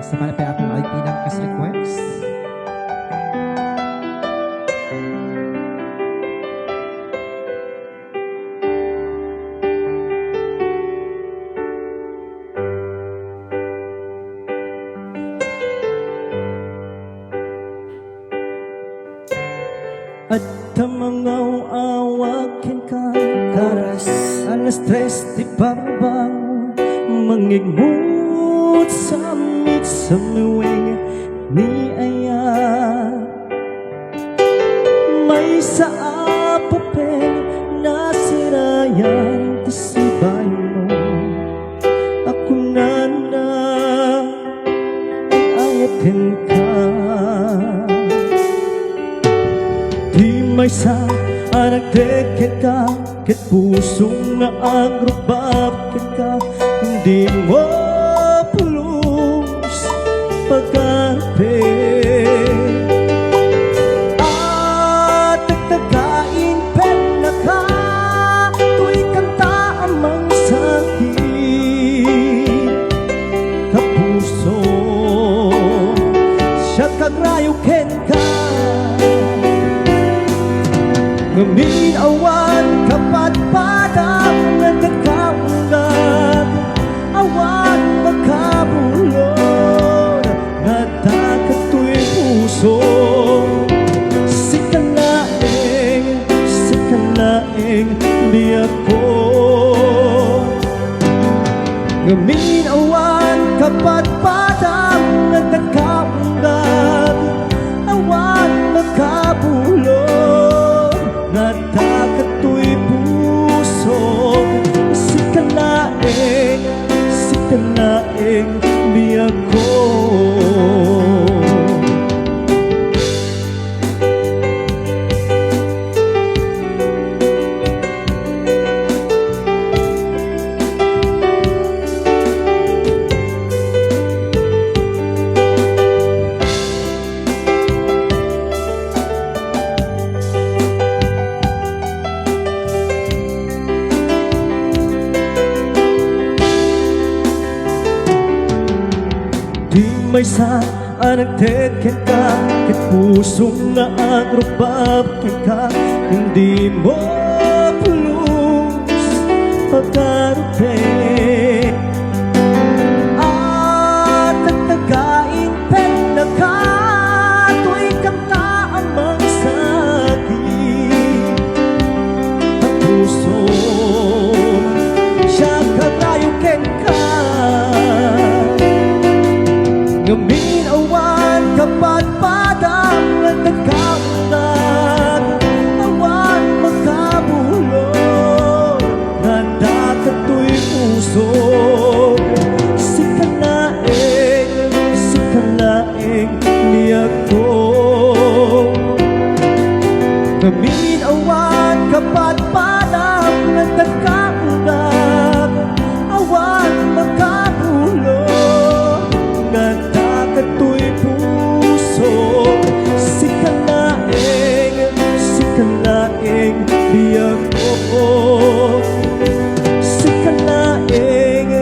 Sa malapit atong ay pinangkas request. At tamangaw awakin ka karas alas tres di barbang mangigmut samit sa miwing ni aya may sa papel na sirayan tasibay mo ako na ang ayatin ka. May sa nagdeket ka ket pusong na agrobab ket ka hindi mo pulos pagkape at nagtagain pen na ka tu'y kanta amang sakit kapuso siya kagrayo ken ka ngamin awan kapatpadak na nagkaunggad awan makabulod na takato'y puso sikalaing biyak ko ngamin awan kapatpadak na nagkaunggad awan makabulod natakato'y puso sikalaing biyak ko. Di may sa nagteket ka ket pusong na agrobab ka hindi mo pulos pagkarupe at nagtagain pen na ka tu'y kanta amang sakit ang puso siya kagayo ken ka ngamin awan kapatpadak na nagkaunggad awan makabulod handa kato'y puso sikalaing liyak ko ngamin awan kapatpadak na nagkaunggad awan makabulod kato'y puso sikalaing biyak ko sikalaing